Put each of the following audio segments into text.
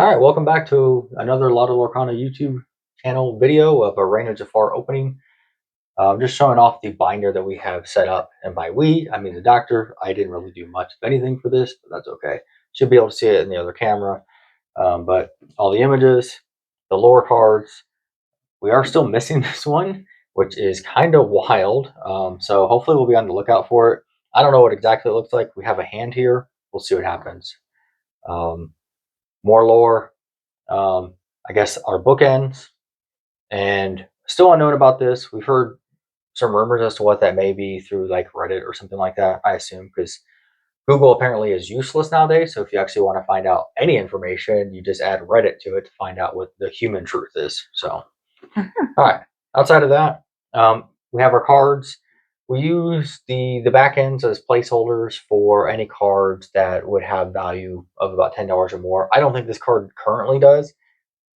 All right, welcome back to another Lotto Lorcana YouTube channel video of a Reign of Jafar opening. I'm just showing off the binder that we have set up, and by we, I mean the doctor. I didn't really do much of anything for this, but that's okay. Should be able to see it in the other camera. But all the images, the lore cards, we are still missing this one, which is kind of wild. So hopefully we'll be on the lookout for it. I don't know what exactly it looks like. We have a hand here. We'll see what happens. More lore. I guess our bookends, and still unknown about this. We've heard some rumors as to what that may be through like Reddit or something like that, I assume, because Google apparently is useless nowadays. So if you actually want to find out any information, you just add Reddit to it to find out what the human truth is. So, all right. Outside of that, we have our cards. We use the back ends as placeholders for any cards that would have value of about $10 or more. I don't think this card currently does,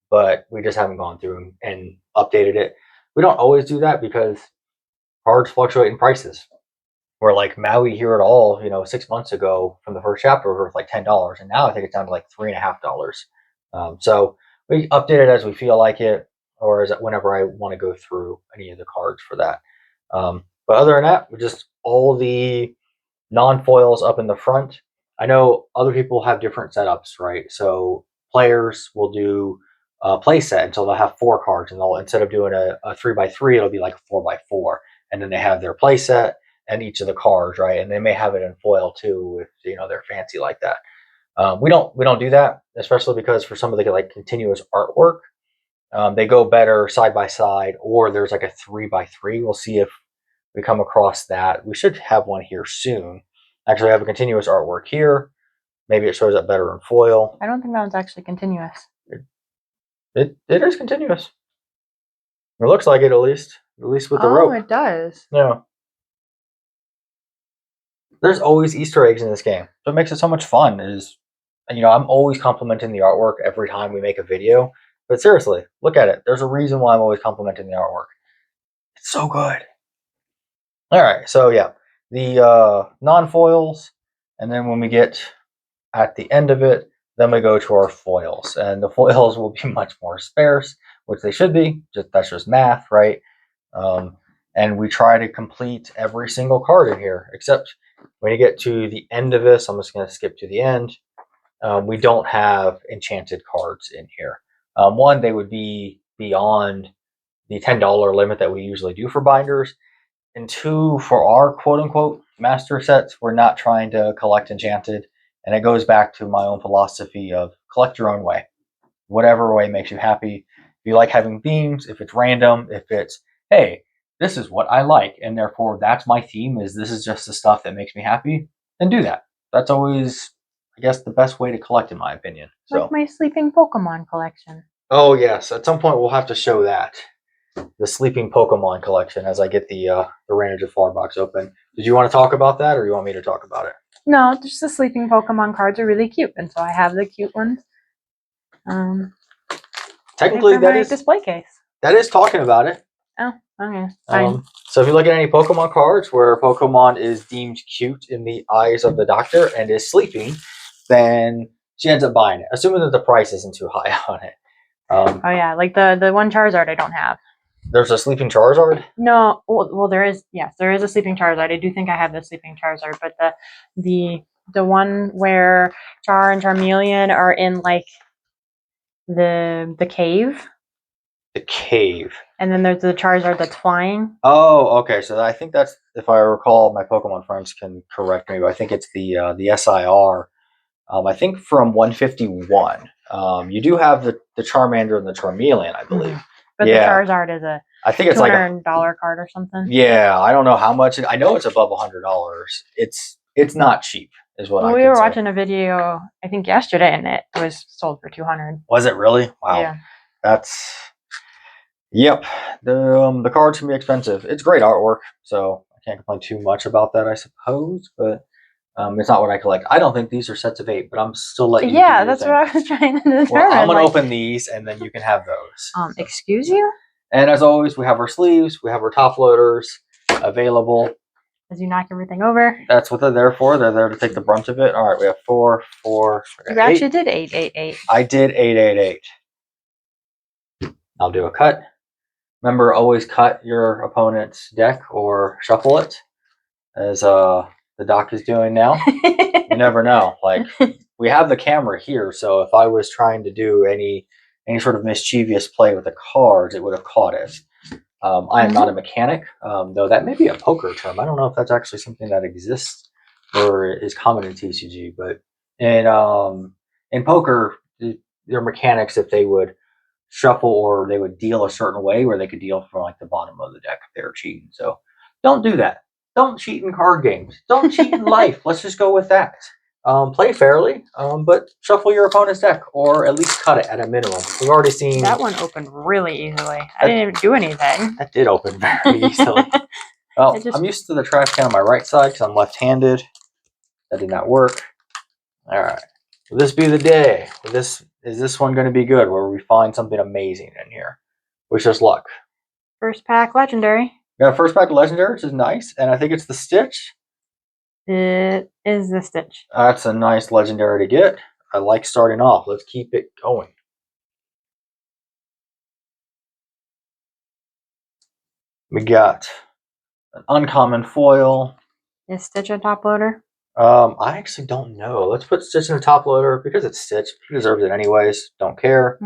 but we just haven't gone through and updated it. We don't always do that because cards fluctuate in prices. Where like Maui Here It All, 6 months ago from the first chapter was worth like $10, and now I think it's down to like $3.50. So we update it as we feel like it, or as whenever I want to go through any of the cards for that. But other than that, we just all the non-foils up in the front. I know other people have different setups, right? So players will do a play set until they'll have 4 cards, and they'll, instead of doing a 3x3, it'll be like 4x4, and then they have their play set and each of the cards, right? And they may have it in foil too, if they're fancy like that. We don't do that, especially because for some of the like continuous artwork, they go better side by side, or there's like a 3x3. We'll see if we come across that. We should have one here soon. Actually, I have a continuous artwork here. Maybe it shows up better in foil. I don't think that one's actually continuous. It is continuous. It looks like it, at least with the rope. Oh, it does. Yeah. There's always Easter eggs in this game. So it makes it so much fun. I'm always complimenting the artwork every time we make a video. But seriously, look at it. There's a reason why I'm always complimenting the artwork. It's so good. All right, so yeah, the non-foils, and then when we get at the end of it, then we go to our foils, and the foils will be much more sparse, which they should be. That's just math, right? And we try to complete every single card in here, except when you get to the end of this, I'm just going to skip to the end. We don't have enchanted cards in here. One, they would be beyond the $10 limit that we usually do for binders. And 2, for our quote-unquote master sets, we're not trying to collect Enchanted. And it goes back to my own philosophy of collect your own way. Whatever way makes you happy. If you like having themes, if it's random, if it's, hey, this is what I like, and therefore that's my theme, this is just the stuff that makes me happy, then do that. That's always, I guess, the best way to collect, in my opinion. Like my sleeping Pokemon collection. Oh, yes. At some point, we'll have to show that. The sleeping Pokemon collection as I get the Reign of Jafar box open. Did you want to talk about that, or you want me to talk about it? No, just the sleeping Pokemon cards are really cute, and so I have the cute ones. Technically, that is display case. That is talking about it. Oh, okay. Fine. So if you look at any Pokemon cards where Pokemon is deemed cute in the eyes of the doctor and is sleeping, then she ends up buying it, assuming that the price isn't too high on it. Oh yeah, like the one Charizard I don't have. There's a sleeping Charizard? No, well there is, yes, there is a sleeping Charizard. I do think I have the sleeping Charizard, but the one where Char and Charmeleon are in like the cave. The cave. And then there's the Charizard that's flying. Oh, okay. So I think that's, if I recall, my Pokemon friends can correct me, but I think it's the SIR. I think from 151. You do have the Charmander and the Charmeleon, I believe. But the Charizard is I think it's like a $200 card or something. Yeah, I don't know how much. I know it's above $100. It's not cheap, is what I can say. We were watching a video, I think yesterday, and it was sold for $200. Was it really? Wow. Yeah. That's. Yep. The cards can be expensive. It's great artwork, so I can't complain too much about that, I suppose. But it's not what I collect. I don't think these are sets of 8, but I'm still letting you. Yeah, that's what I was trying to determine. Well, I'm gonna open these, and then you can have those. Excuse you? And as always, we have our sleeves. We have our top loaders available. as you knock everything over. That's what they're there for. They're there to take the brunt of it. All right, we have 4, 4. You actually did 8, 8, 8. I did 8, 8, 8. I'll do a cut. Remember, always cut your opponent's deck or shuffle it, as the doc is doing now. You never know. Like, we have the camera here, so if I was trying to do any sort of mischievous play with the cards, it would have caught it. I am not a mechanic, though that may be a poker term. I don't know if that's actually something that exists or is common in TCG, but in poker, there are mechanics if they would shuffle or they would deal a certain way where they could deal from like the bottom of the deck if they were cheating. So don't do that. Don't cheat in card games. Don't cheat in life. Let's just go with that. Play fairly, but shuffle your opponent's deck or at least cut it at a minimum. We've already seen that one opened really easily. I didn't even do anything. That did open very easily. Well, I'm used to the trash can on my right side because I'm left-handed. That did not work. All right. Will this be the day? Is this one going to be good where we find something amazing in here? Wish us luck. First pack legendary. We got a first pack legendary, which is nice, and I think it's the Stitch. It is the Stitch. That's a nice legendary to get. I like starting off. Let's keep it going. We got an uncommon foil. Is Stitch a top loader? I actually don't know. Let's put Stitch in the top loader because it's Stitch. He deserves it anyways. Don't care.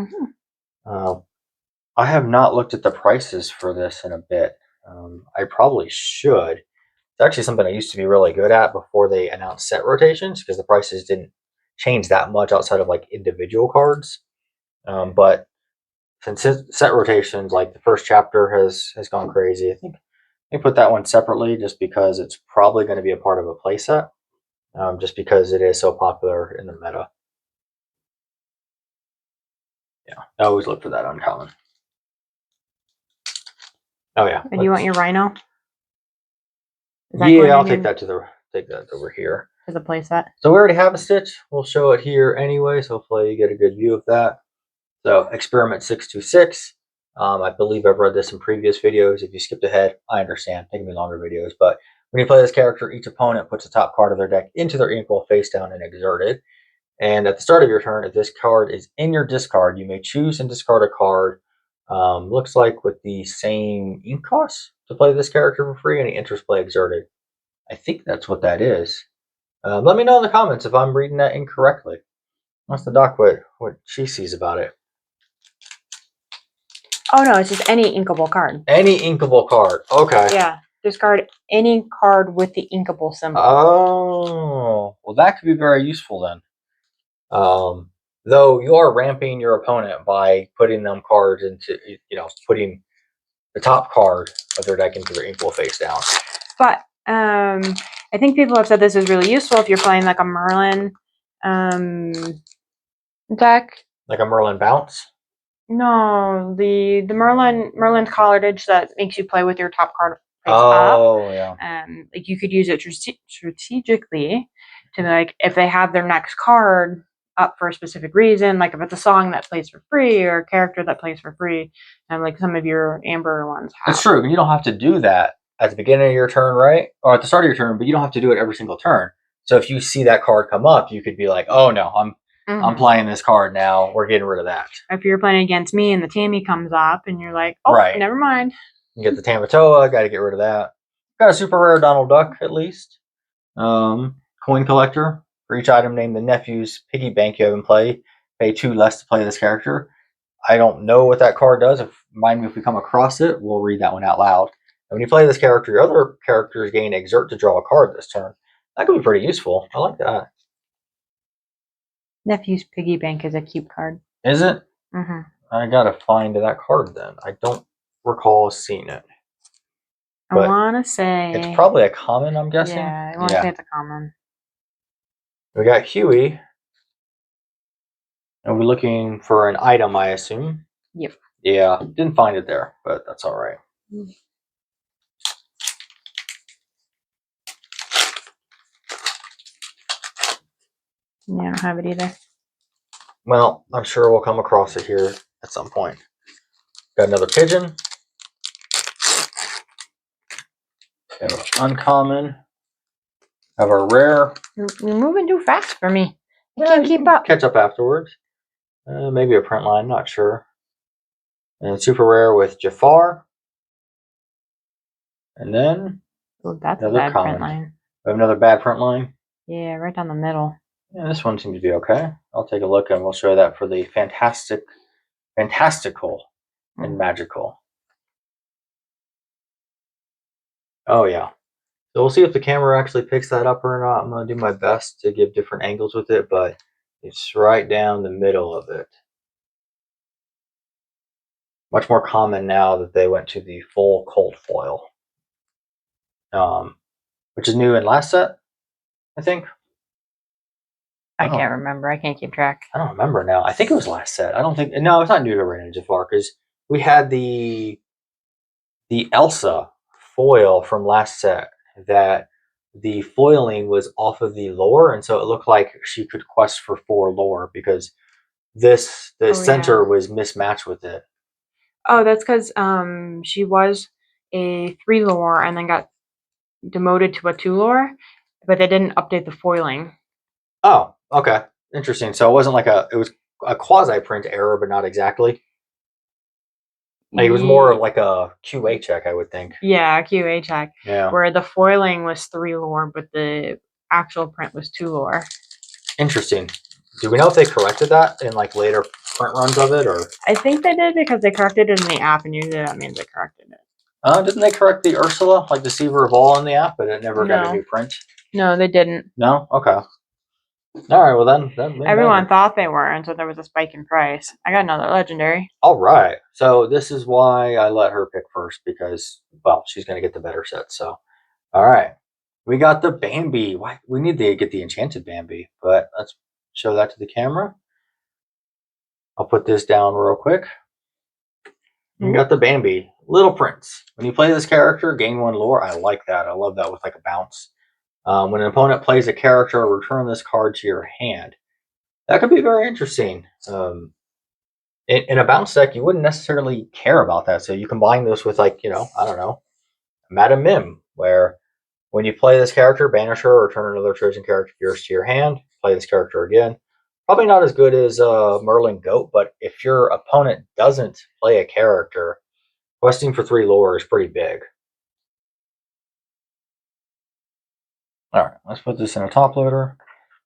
I have not looked at the prices for this in a bit. I probably should. It's actually something I used to be really good at before they announced set rotations because the prices didn't change that much outside of like individual cards. But since set rotations, like the first chapter has gone crazy. I think I put that one separately just because it's probably going to be a part of a playset. Just because it is so popular in the meta. Yeah, I always look for that uncommon. Oh yeah. And you want your Rhino? Yeah, I'll take that over here. To the playset. So we already have a Stitch. We'll show it here anyways. Hopefully you get a good view of that. So Experiment 626. I believe I've read this in previous videos. If you skipped ahead, I understand. They can be longer videos. But when you play this character, each opponent puts the top card of their deck into their equal face down and exerted. And at the start of your turn, if this card is in your discard, you may choose and discard a card. Looks like with the same ink cost to play this character for free, any interest play exerted. I think that's what that is. Let me know in the comments if I'm reading that incorrectly. What's the doc what she sees about it? Oh no, it's just any inkable card. Any inkable card. Okay. Yeah. Discard any card with the inkable symbol. Oh, well, that could be very useful then. Though you are ramping your opponent by putting them cards into, putting the top card of their deck into their equal face down. But I think people have said this is really useful if you're playing like a Merlin deck. Like a Merlin bounce? No, the Merlin's College that makes you play with your top card face up. Yeah. Like you could use it strategically to like if they have their next card up for a specific reason, like if it's a song that plays for free or a character that plays for free, and like some of your Amber ones have. It's true. You don't have to do that at the beginning of your turn, right? Or at the start of your turn, but you don't have to do it every single turn. So if you see that card come up, you could be like, oh no, I'm playing this card now. We're getting rid of that. If you're playing against me and the Tammy comes up and you're like, oh, right. Never mind. You get the Tamatoa, got to get rid of that. Got a super rare Donald Duck, at least. Coin collector. For each item named the nephew's piggy bank you have in play, pay 2 less to play this character. I don't know what that card does. Mind me if we come across it, we'll read that one out loud. And when you play this character, your other characters gain exert to draw a card this turn. That could be pretty useful. I like that. Nephew's piggy bank is a cute card. Is it? Mm-hmm. I gotta find that card then. I don't recall seeing it. But I want to say it's probably a common, I'm guessing. Yeah, I want to say it's a common. We got Huey. And we're looking for an item, I assume. Yep. Yeah, didn't find it there, but that's all right. Yeah, I don't have it either. Well, I'm sure we'll come across it here at some point. Got another pigeon. Okay, uncommon. Have our rare. You're moving too fast for me. I Yeah, can't you keep can up. catch up afterwards. Maybe a print line, not sure. And super rare with Jafar. And then Oh, that's a another bad print common. line. We have another bad print line. Yeah, right down the middle. Yeah, this one seems to be okay. I'll take a look and we'll show that for the fantastical, and magical. Oh yeah. So we'll see if the camera actually picks that up or not. I'm gonna do my best to give different angles with it, but it's right down the middle of it. Much more common now that they went to the full cold foil, which is new in last set, I think. I can't remember. I can't keep track. I don't remember now. I think it was last set. I don't think. No, it's not new to Reign of Jafar because we had the Elsa foil from last set that the foiling was off of the lore, and so it looked like she could quest for 4 lore because the center was mismatched with it. Oh, that's because she was a 3 lore and then got demoted to a 2 lore, but they didn't update the foiling. Oh, okay, interesting. So it wasn't like it was a quasi print error, but not exactly. Like, it was more of like a QA check, I would think. Yeah, QA check. Yeah. Where the foiling was 3 lore, but the actual print was 2 lore. Interesting. Do we know if they corrected that in like later print runs of it, or? I think they did because they corrected it in the app, and usually that means they corrected it. Didn't they correct the Ursula, like Deceiver of All in the app, but it never got a new print? No, they didn't. No? Okay. All right, well then Everyone thought they were until there was a spike in price. I got another legendary. All right. So this is why I let her pick first because, well, she's going to get the better set. So, all right. We got the Bambi. Why? We need to get the Enchanted Bambi, but let's show that to the camera. I'll put this down real quick. We got the Bambi, Little Prince. When you play this character, gain 1 lore. I like that. I love that with like a bounce. When an opponent plays a character, return this card to your hand. That could be very interesting. In a bounce deck, you wouldn't necessarily care about that. So you combine this with, like, I don't know, Madam Mim, where when you play this character, banish her, return another chosen character of yours to your hand, play this character again. Probably not as good as Merlin Goat, but if your opponent doesn't play a character, questing for 3 lore is pretty big. All right, let's put this in a top loader,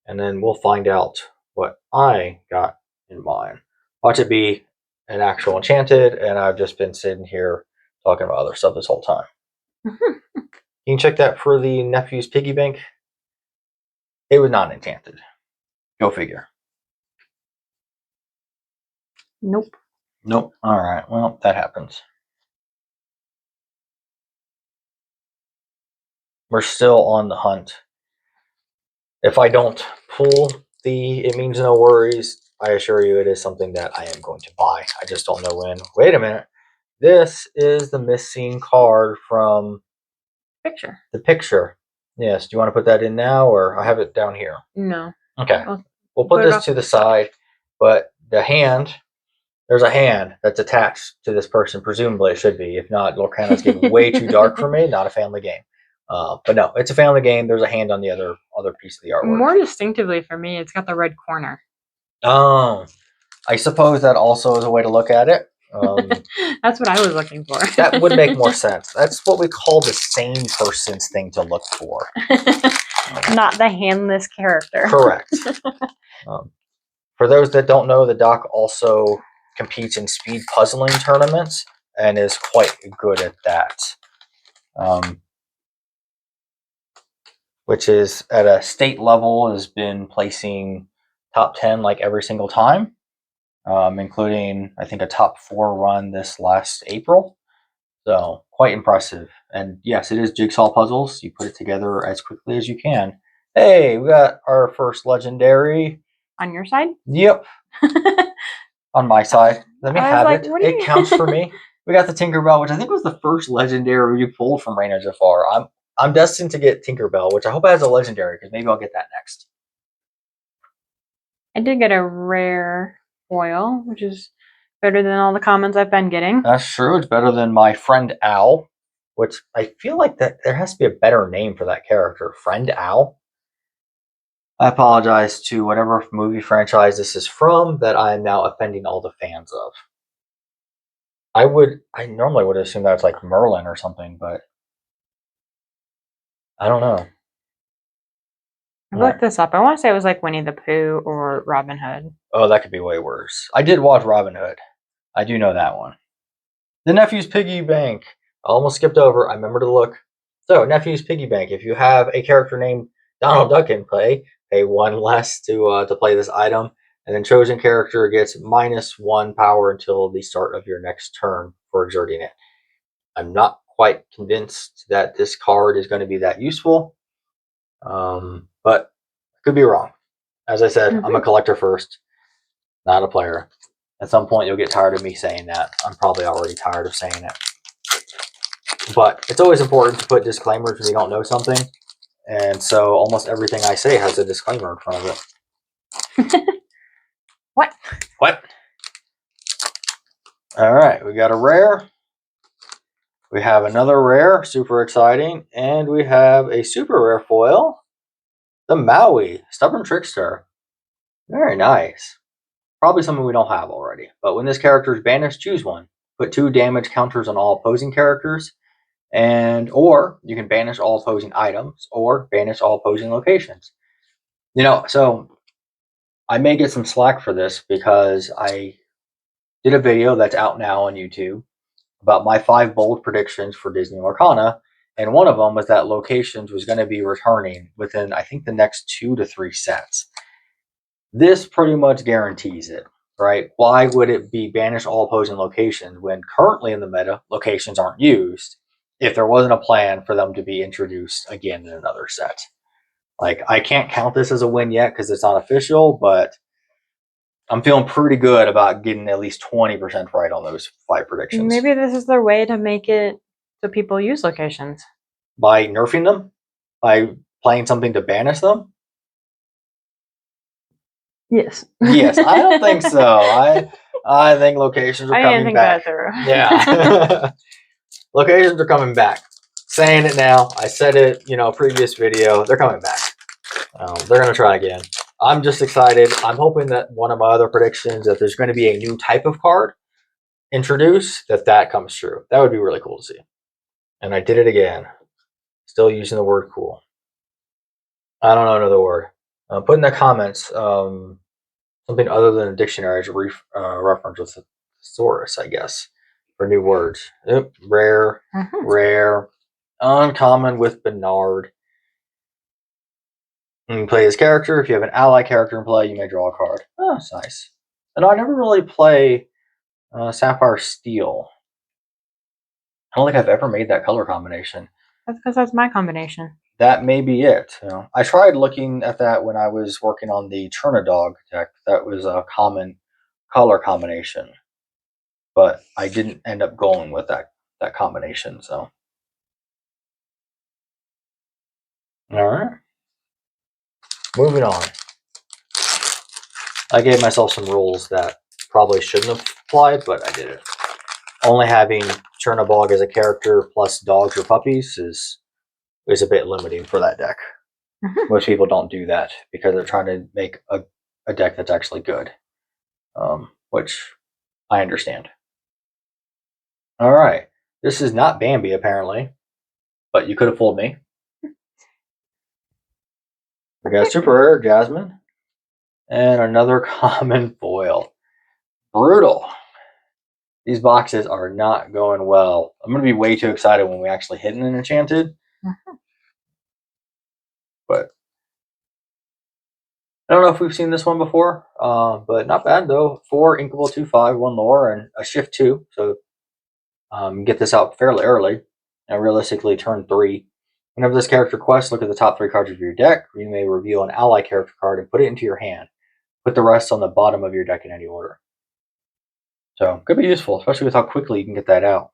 and then we'll find out what I got in mind. Watch it be an actual Enchanted, and I've just been sitting here talking about other stuff this whole time. You can check that for the nephew's piggy bank. It was not Enchanted. Go figure. Nope. Nope. All right. Well, that happens. We're still on the hunt. If I don't pull the It Means No Worries, I assure you it is something that I am going to buy. I just don't know when. Wait a minute. This is the missing card from Picture. the picture. Yes. Do you want to put that in now, or I have it down here? No. Okay. We'll put this to the side, but the hand, there's a hand that's attached to this person. Presumably it should be. If not, Lorcana's getting way too dark for me. Not a family game. But no, it's a family game. There's a hand on the other piece of the artwork. More distinctively for me, it's got the red corner. Oh, I suppose that also is a way to look at it. That's what I was looking for. That would make more sense. That's what we call the sane person's thing to look for. Not the handless character. Correct. For those that don't know, the doc also competes in speed puzzling tournaments and is quite good at that. Which is at a state level has been placing top 10 like every single time, including I think a top 4 run this last April. So quite impressive. And yes, it is jigsaw puzzles. You put it together as quickly as you can. Hey, we got our first legendary. On your side? Yep. On my side. Let me have like, it. It counts for me. We got the Tinkerbell, which I think was the first legendary we pulled from Reign of Jafar. I'm destined to get Tinkerbell, which I hope has a legendary, because maybe I'll get that next. I did get a rare foil, which is better than all the commons I've been getting. That's true. It's better than my friend Al. which I feel like that there has to be a better name for that character. Friend Owl? I apologize to whatever movie franchise this is from that I am now offending all the fans of. I normally would assume that's like Merlin or something, but I don't know. I All right. looked this up. I want to say it was like Winnie the Pooh or Robin Hood. Oh, that could be way worse. I did watch Robin Hood. I do know that one. The Nephew's Piggy Bank. I almost skipped over. I remember to look. So, Nephew's Piggy Bank. If you have a character named Donald Duck in play, pay one less to play this item, and then chosen character gets -1 power until the start of your next turn for exerting it. I'm not quite convinced that this card is going to be that useful, but I could be wrong. As I said, I'm a collector first, not a player. At some point, you'll get tired of me saying that. I'm probably already tired of saying it. But it's always important to put disclaimers when you don't know something. And so almost everything I say has a disclaimer in front of it. What? What? All right, we got a rare. We have another rare, super exciting. And we have a super rare foil, the Maui, Stubborn Trickster. Very nice. Probably something we don't have already. But when this character is banished, choose one. Put 2 damage counters on all opposing characters. Or you can banish all opposing items or banish all opposing locations. So I may get some slack for this because I did a video that's out now on YouTube about my 5 bold predictions for Disney Lorcana, and one of them was that locations was going to be returning within, I think, the next 2 to 3 sets. This pretty much guarantees it, right? Why would it be banish all opposing locations when currently in the meta, locations aren't used if there wasn't a plan for them to be introduced again in another set? Like, I can't count this as a win yet because it's not official, but I'm feeling pretty good about getting at least 20% right on those 5 predictions. Maybe this is their way to make it so people use locations. By nerfing them? By playing something to banish them? Yes. Yes, I don't think so. I think locations are I didn't coming think back. that through. Yeah. Locations are coming back. Saying it now. I said it, previous video. They're coming back. They're going to try again. I'm just excited. I'm hoping that one of my other predictions that there's going to be a new type of card introduced, that comes true. That would be really cool to see. And I did it again. Still using the word cool. I don't know another word. Put in the comments something other than a dictionary as a reference with the thesaurus, I guess, for new words. Yep, rare, rare, uncommon with Bernard. You can play his character. If you have an ally character in play, you may draw a card. Oh, that's nice. And I never really play Sapphire Steel. I don't think I've ever made that color combination. That's because that's my combination. That may be it. I tried looking at that when I was working on the Chernadog deck. That was a common color combination, but I didn't end up going with that combination. So, all right, moving on. I gave myself some rules that probably shouldn't have applied, but I did it. Only having Chernabog as a character plus dogs or puppies is a bit limiting for that deck. Most people don't do that because they're trying to make a deck that's actually good, which I understand. All right, this is not Bambi apparently, but you could have fooled me. We got super rare Jasmine and another common foil. Brutal. These boxes are not going well. I'm going to be way too excited when we actually hit an Enchanted. But I don't know if we've seen this one before, but not bad though. 4 Inkable 2/5, 1 lore, and a shift 2. So get this out fairly early. And realistically, turn 3. Whenever this character quests, look at the top 3 cards of your deck. You may reveal an ally character card and put it into your hand. Put the rest on the bottom of your deck in any order. So could be useful, especially with how quickly you can get that out.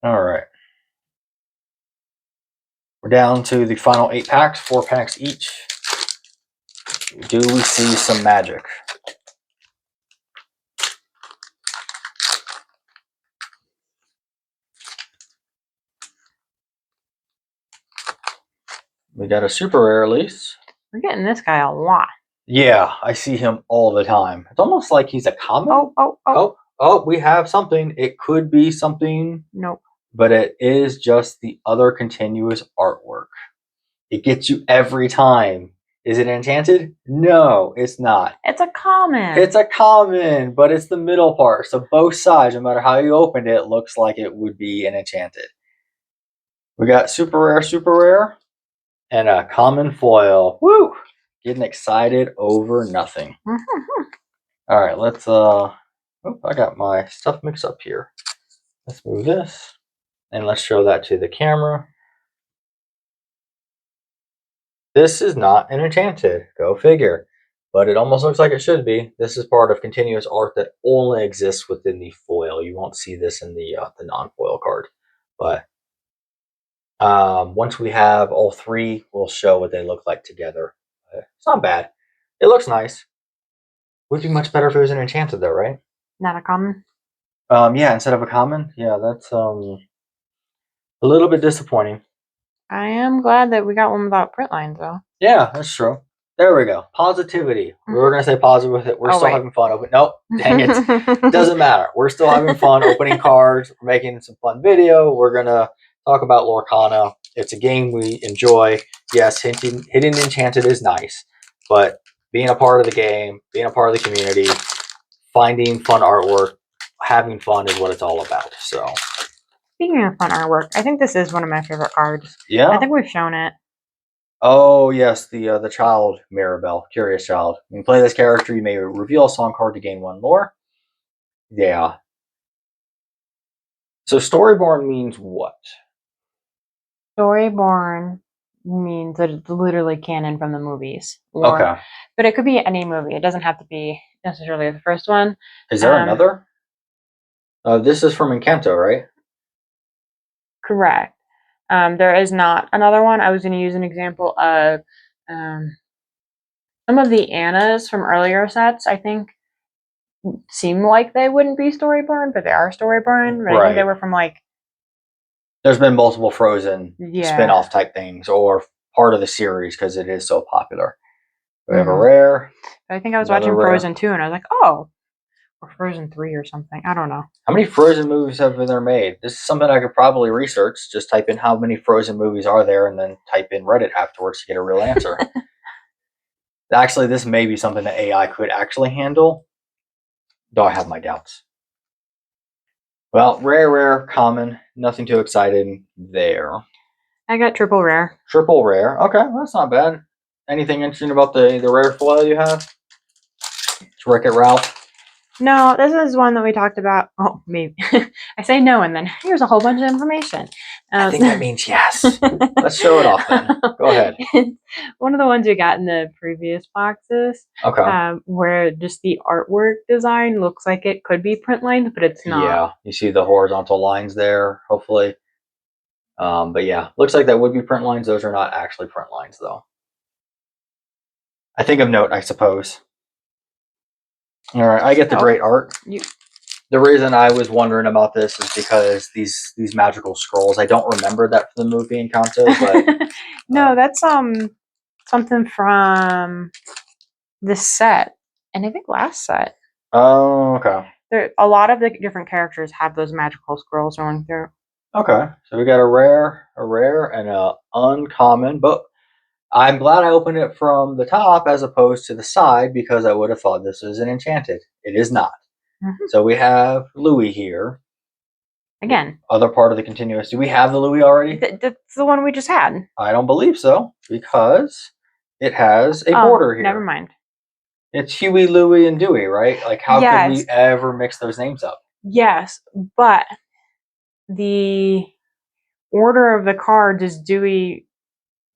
All right. We're down to the final 8 packs, 4 packs each. Do we see some magic? We got a super rare release. We're getting this guy a lot. Yeah, I see him all the time. It's almost like he's a common. Oh. We have something. It could be something. Nope. But it is just the other continuous artwork. It gets you every time. Is it enchanted? No, it's not. It's a common. It's a common, but it's the middle part. So both sides, no matter how you opened it, looks like it would be an enchanted. We got super rare, and a common foil. Woo! Getting excited over nothing. Mm-hmm. All right, let's I got my stuff mixed up here. Let's move this and let's show that to the camera. This is not an enchanted, go figure. But it almost looks like it should be. This is part of continuous art that only exists within the foil. You won't see this in the non-foil card. But once we have all three, we'll show what they look like together. It's not bad. It looks nice. Would be much better if it was an enchanted though, right? Not a common? Yeah, instead of a common. Yeah, that's a little bit disappointing. I am glad that we got one without print lines though. Yeah, that's true. There we go. Positivity. We were going to say positive with it. We're still having fun. Nope. Dang it. Doesn't matter. We're still having fun opening cards. We're making some fun video. We're going to talk about Lorcana. It's a game we enjoy. Yes, Hidden Enchanted is nice. But being a part of the game, being a part of the community, finding fun artwork, having fun is what it's all about. So, speaking of fun artwork, I think this is one of my favorite cards. Yeah. I think we've shown it. Oh yes, the child Mirabelle, Curious Child. When you play this character, you may reveal a song card to gain 1 lore. Yeah. So Storyborn means what? Storyborn means that it's literally canon from the movies. Okay. But it could be any movie. It doesn't have to be necessarily the first one. Is there another? This is from Encanto, right? Correct. There is not another one. I was going to use an example of some of the Annas from earlier sets, I think, seem like they wouldn't be Storyborn, but they are Storyborn. But I think they were from like... There's been multiple Frozen spin-off type things or part of the series because it is so popular. We have a rare. I think I was watching Frozen 2 and I was like, oh, or Frozen 3 or something. I don't know. How many Frozen movies have been made? This is something I could probably research. Just type in how many Frozen movies are there and then type in Reddit afterwards to get a real answer. Actually, this may be something that AI could actually handle, though I have my doubts. Well, rare, common, nothing too exciting there. I got triple rare. Triple rare. Okay, well, that's not bad. Anything interesting about the rare foil you have? It's Wreck-It Ralph. No, this is one that we talked about. Oh, maybe. I say no, and then here's a whole bunch of information. I think that means yes. Let's show it off then. Go ahead. One of the ones we got in the previous boxes. Okay. Where just the artwork design looks like it could be print lines, but it's not. Yeah, you see the horizontal lines there, hopefully. But yeah, looks like that would be print lines. Those are not actually print lines, though. I think of note, I suppose. All right, I get the great art. The reason I was wondering about this is because these magical scrolls. I don't remember that from the movie Encanto, but no, that's something from this set, and I think last set. Oh, okay. A lot of the different characters have those magical scrolls rolling through. Okay, so we got a rare, and a uncommon, but I'm glad I opened it from the top as opposed to the side because I would have thought this was an enchanted. It is not. So we have Louis here. Again. Other part of the continuous. Do we have the Louis already? That's the one we just had. I don't believe so because it has a border here. Never mind. It's Huey, Louie, and Dewey, right? Like, how could we ever mix those names up? Yes, but the order of the cards is Dewey,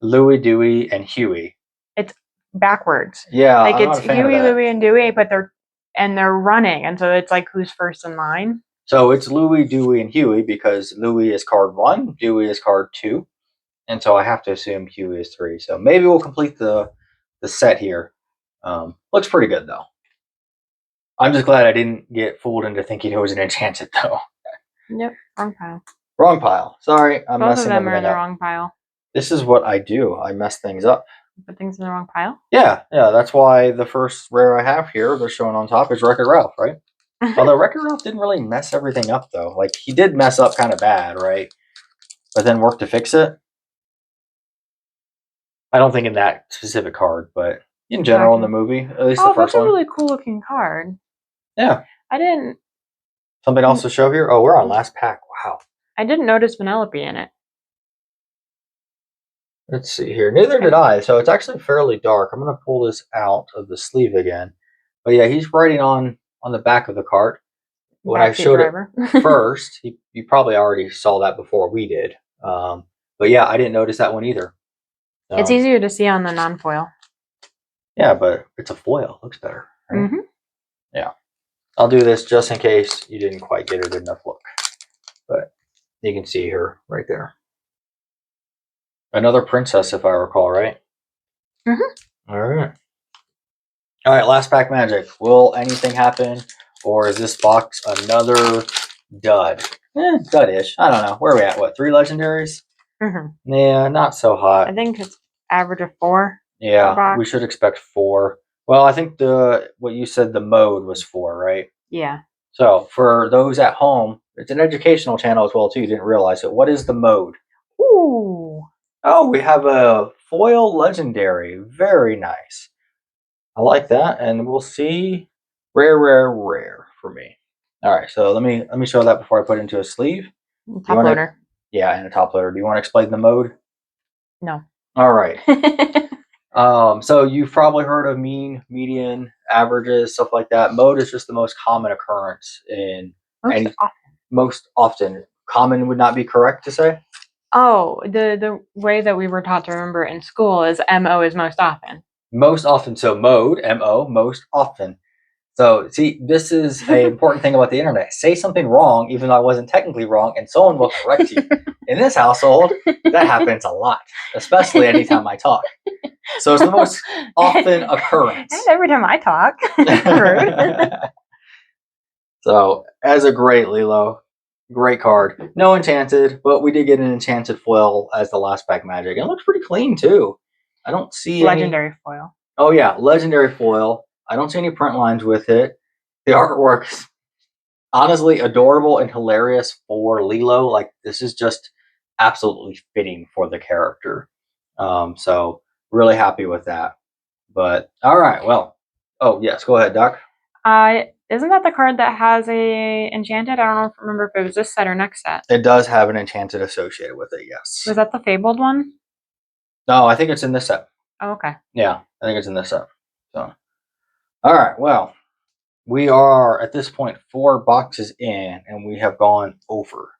Louie, Dewey, and Huey. It's backwards. Yeah, like it's Huey, Louie, and Dewey, but they're running, and so it's like who's first in line. So it's Louie, Dewey, and Huey because Louie is card 1, Dewey is card 2, and so I have to assume Huey is 3. So maybe we'll complete the set here. Looks pretty good though. I'm just glad I didn't get fooled into thinking it was an enchanted though. Yep, wrong pile. Wrong pile. Sorry, I'm Both messing of them are in the up. wrong pile. This is what I do. I mess things up. Put things in the wrong pile. Yeah, that's why the first rare I have here, they're showing on top, is Wreck-It Ralph, right? Although Wreck-It Ralph didn't really mess everything up, though. Like, he did mess up kind of bad, right? But then worked to fix it. I don't think in that specific card, but in general in the movie, at least the Oh, first that's a one. really cool looking card. Yeah. I didn't. Something else to show here? Oh, we're on last pack. Wow. I didn't notice Penelope in it. Let's see here. Neither did I. So it's actually fairly dark. I'm going to pull this out of the sleeve again. But yeah, he's writing on the back of the card. When I showed driver. it first, you probably already saw that before we did. But yeah, I didn't notice that one either. It's easier to see on the non-foil. Yeah, but it's a foil. It looks better. Right? Mm-hmm. Yeah. I'll do this just in case you didn't quite get a good enough look. But you can see her right there. Another princess, if I recall, right? Mm-hmm. All right. All right, last pack magic. Will anything happen? Or is this box another dud? Dud-ish. I don't know. Where are we at? What, 3 legendaries? Mm-hmm. Yeah, not so hot. I think it's average of 4. Yeah, we should expect 4. Well, I think what you said, the mode was 4, right? Yeah. So for those at home, it's an educational channel as well too. You didn't realize it. What is the mode? Ooh. Oh, we have a foil legendary. Very nice. I like that, and we'll see. Rare, rare, rare for me. All right, so let me show that before I put it into a sleeve. Top loader. Yeah, and a top loader. Do you want to explain the mode? No. All right. So you've probably heard of mean, median, averages, stuff like that. Mode is just the most common occurrence in most often. Common would not be correct to say. Oh, the way that we were taught to remember in school is MO is most often. Most often. So mode, MO, most often. So see, this is an important thing about the internet. Say something wrong, even though I wasn't technically wrong, and someone will correct you. In this household, that happens a lot, especially anytime I talk. So it's the most often occurrence. And every time I talk. So, as a great Lilo, great card. No enchanted, but we did get an enchanted foil as the last pack magic. And it looks pretty clean too. I don't see legendary foil. Oh yeah, legendary foil. I don't see any print lines with it. The artwork's honestly adorable and hilarious for Lilo. Like, this is just absolutely fitting for the character. So really happy with that. But all right, well. Oh yes, go ahead, Doc. Isn't that the card that has a enchanted? I don't remember if it was this set or next set. It does have an enchanted associated with it, yes. Was that the fabled one? No, I think it's in this set. Oh, okay. Yeah, I think it's in this set. So, all right, well, we are at this point 4 boxes in, and we have gone over.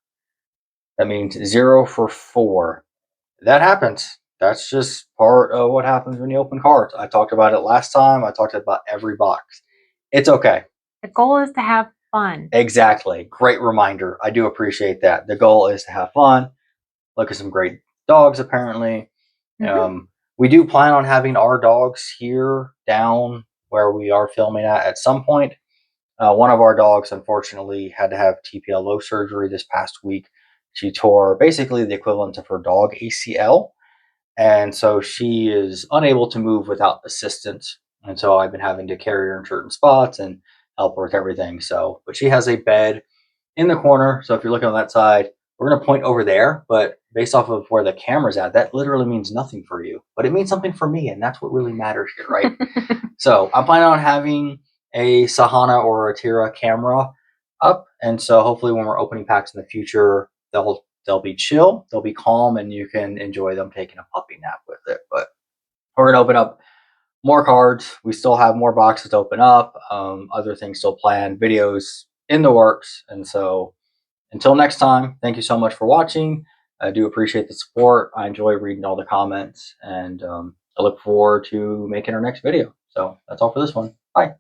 That means 0 for 4. That happens. That's just part of what happens when you open cards. I talked about it last time. I talked about every box. It's okay. The goal is to have fun. Exactly. Great reminder. I do appreciate that. The goal is to have fun. Look at some great dogs, apparently. We do plan on having our dogs here down where we are filming at some point. One of our dogs, unfortunately, had to have TPLO surgery this past week. She tore basically the equivalent of her dog ACL. And so she is unable to move without assistance. And so I've been having to carry her in certain spots and help her with everything. So, but she has a bed in the corner. So if you're looking on that side, we're going to point over there. But based off of where the camera's at, that literally means nothing for you. But it means something for me. And that's what really matters here, right? So I'm planning on having a Sahana or a Tira camera up. And so hopefully when we're opening packs in the future, they'll be chill, they'll be calm, and you can enjoy them taking a puppy nap with it. But we're going to open up more cards. We still have more boxes to open up, other things still planned, videos in the works. And so until next time, thank you so much for watching. I do appreciate the support. I enjoy reading all the comments, and I look forward to making our next video. So that's all for this one. Bye.